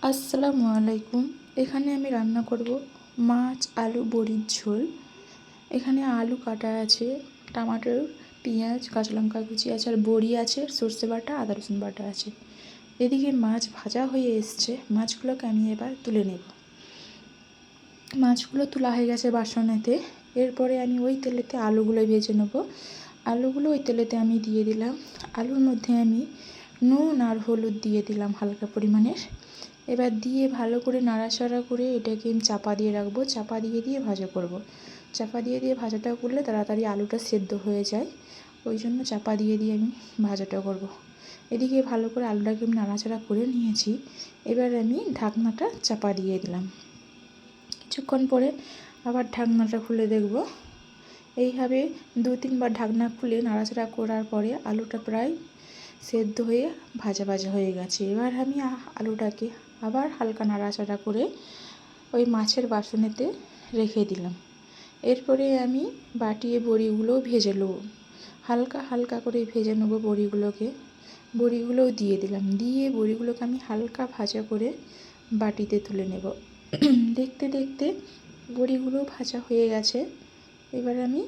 আসসালামু আলাইকুম। এখানে আমি রান্না করব মাছ আলু বড়ির ঝোল। এখানে আলু কাটা আছে, টমাটো, পেঁয়াজ, কাঁচা লঙ্কা কুচি আছে, আর বড়ি আছে, সর্ষে বাটা, আদা রসুন বাটা আছে। এদিকে মাছ ভাজা হয়ে এসছে, মাছগুলোকে আমি এবার তুলে নেব। মাছগুলো তোলা হয়ে গেছে বাসনেতে। এরপরে আমি ওই তেলেতে আলুগুলো ভেজে নেব। আলুগুলো ওই তেলেতে আমি দিয়ে দিলাম। আলুর মধ্যে আমি নুন আর হলুদ দিয়ে দিলাম হালকা পরিমাণের। এবার দিয়ে ভালো করে নাড়াচাড়া করে এটাকে আমি চাপা দিয়ে রাখবো। চাপা দিয়ে ভাজা করব। চাপা দিয়ে ভাজাটা করলে তাড়াতাড়ি আলুটা সেদ্ধ হয়ে যায়, ওই জন্য চাপা দিয়ে আমি ভাজাটা করব। এদিকে ভালো করে আলুটাকে আমি নাড়াচাড়া করে নিয়েছি। এবার আমি ঢাকনাটা চাপা দিয়ে দিলাম। কিছুক্ষণ পরে আবার ঢাকনাটা খুলে দেখব। এইভাবে 2-3 বার ঢাকনা খুলে নাড়াচাড়া করার পরে আলুটা প্রায় সেদ্ধ হয়ে ভাজা ভাজা হয়ে গেছে। এবার আমি আলুটাকে আবার হালকা নাড়াচাড়া করে ওই মাছের বাসনেতে রেখে দিলাম। এরপরে আমি বাটিয়ে বড়িগুলোও ভেজে নেব। হালকা হালকা করে ভেজে নেব বড়িগুলোকে। বড়িগুলোও দিয়ে দিলাম। দিয়ে বড়িগুলোকে আমি হালকা ভাজা করে বাটিতে তুলে নেব। দেখতে দেখতে বড়িগুলো ভাজা হয়ে গেছে। এবার আমি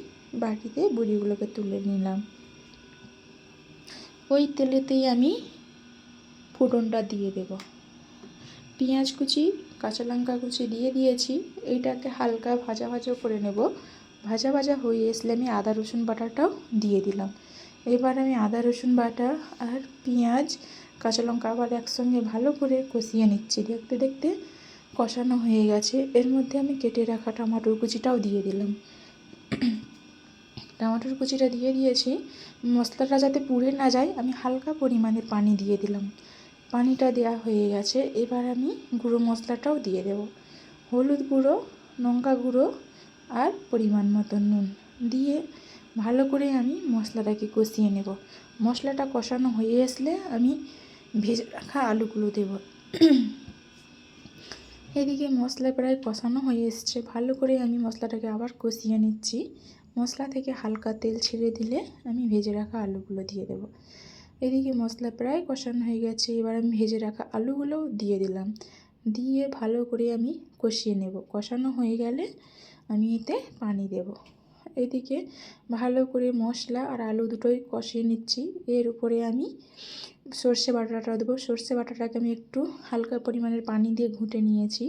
বাটিতে বড়িগুলোকে তুলে নিলাম। ওই তেলেতেই আমি ফোড়নটা দিয়ে দেব। পেঁয়াজ কুচি, কাঁচা লঙ্কা কুচি দিয়ে দিয়েছি। এইটাকে হালকা ভাজা ভাজা করে নেব। ভাজা ভাজা হয়ে আসলে আমি আদা রসুন বাটাটাও দিয়ে দিলাম। এবার আমি আদা রসুন বাটা আর পেঁয়াজ কাঁচা লঙ্কা আবার একসঙ্গে ভালো করে কষিয়ে নিচ্ছি। দেখতে দেখতে কষানো হয়ে গেছে। এর মধ্যে আমি কেটে রাখা টমেটোর কুচিটাও দিয়ে দিলাম। টমেটোর কুচিটা দিয়ে দিয়েছি। মশলাটা যাতে পুড়ে না যায় আমি হালকা পরিমাণের পানি দিয়ে দিলাম। পানিটা দেওয়া হয়ে গেছে। এবার আমি গুঁড়ো মশলাটাও দিয়ে দেব। হলুদ গুঁড়ো, লঙ্কা গুঁড়ো আর পরিমাণ মতো নুন দিয়ে ভালো করে আমি মশলাটাকে কষিয়ে নেব। মশলাটা কষানো হয়ে আসলে আমি ভেজে রাখা আলুগুলো দেব। এদিকে মশলা প্রায় কষানো হয়ে এসছে। ভালো করে আমি মশলাটাকে আবার কষিয়ে নিচ্ছি। মশলা থেকে হালকা তেল ছেড়ে দিলে আমি ভেজে রাখা আলুগুলো দিয়ে দেব। এদিকে মশলা প্রায় কষানো হয়ে গেছে। এবার আমি ভেজে রাখা আলুগুলোও দিয়ে দিলাম। দিয়ে ভালো করে আমি কষিয়ে নেব। কষানো হয়ে গেলে আমি এতে পানি দেব। এদিকে ভালো করে মশলা আর আলু দুটোই কষিয়ে নিচ্ছি। এর উপরে আমি সর্ষে বাটাটা দেবো। সর্ষে বাটাটাকে আমি একটু হালকা পরিমাণের পানি দিয়ে ঘুঁটে নিয়েছি।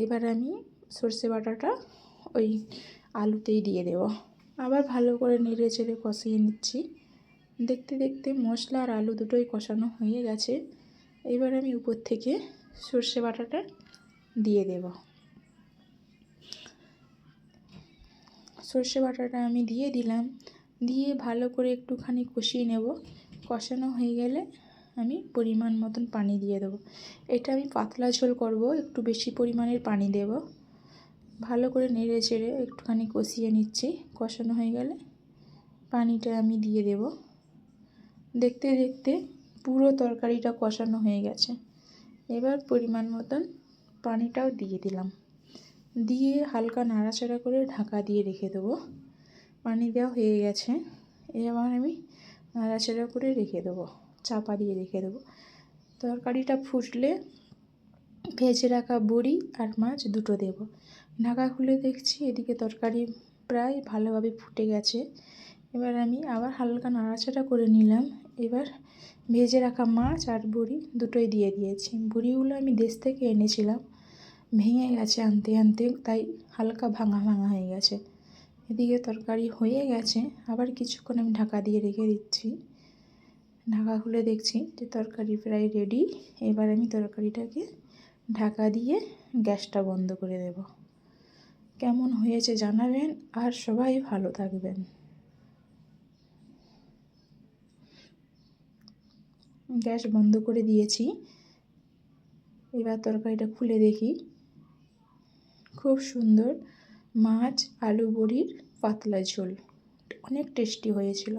এবার আমি সর্ষে বাটাটা ওই আলুতেই দিয়ে দেব। আবার ভালো করে নেড়ে চেড়ে কষিয়ে নিচ্ছি। দেখতে দেখতে মশলা আর আলু দুটোই কষানো হয়ে গেছে। এবার আমি উপর থেকে সর্ষে বাটাটা দিয়ে দেব। সর্ষে বাটাটা আমি দিয়ে দিলাম। দিয়ে ভালো করে একটুখানি কষিয়ে নেব। কষানো হয়ে গেলে আমি পরিমাণ মতন পানি দিয়ে দেবো। এটা আমি পাতলা ঝোল করব, একটু বেশি পরিমাণের পানি দেব। ভালো করে নেড়ে চেড়ে একটুখানি কষিয়ে নিচ্ছি। কষানো হয়ে গেলে পানিটা আমি দিয়ে দেব। দেখতে দেখতে পুরো তরকারিটা কষানো হয়ে গেছে। এবার পরিমাণ মতন পানিটাও দিয়ে দিলাম। দিয়ে হালকা নাড়াচাড়া করে ঢাকা দিয়ে রেখে দেবো। পানি দেওয়া হয়ে গেছে। এবার আমি নাড়াচাড়া করে রেখে দেবো, চাপা দিয়ে রেখে দেবো। তরকারিটা ফুটলে ভেজে রাখা বড়ি আর মাছ দুটো দেব। ঢাকা খুলে দেখছি এদিকে তরকারি প্রায় ভালোভাবে ফুটে গেছে। এবার আমি আবার হালকা নাড়াচাড়া করে নিলাম। এবার ভেজে রাখা মাছ আর বড়ি দুটোই দিয়ে দিয়েছি। বড়িগুলো আমি দেশ থেকে এনেছিলাম, ভেঙে গেছে আনতে আনতে, তাই হালকা ভাঙা ভাঙা হয়ে গেছে। এদিকে তরকারি হয়ে গেছে। আবার কিছুক্ষণ আমি ঢাকা দিয়ে রেখে দিচ্ছি। ঢাকা খুলে দেখছি যে তরকারি প্রায় রেডি। এবার আমি তরকারিটাকে ঢাকা দিয়ে গ্যাসটা বন্ধ করে দেব। কেমন হয়েছে জানাবেন আর সবাই ভালো থাকবেন। গ্যাস বন্ধ করে দিয়েছি। এবার তরকারিটা খুলে দেখি। খুব সুন্দর মাছ আলু বড়ির পাতলা ঝোল, অনেক টেস্টি হয়েছিল।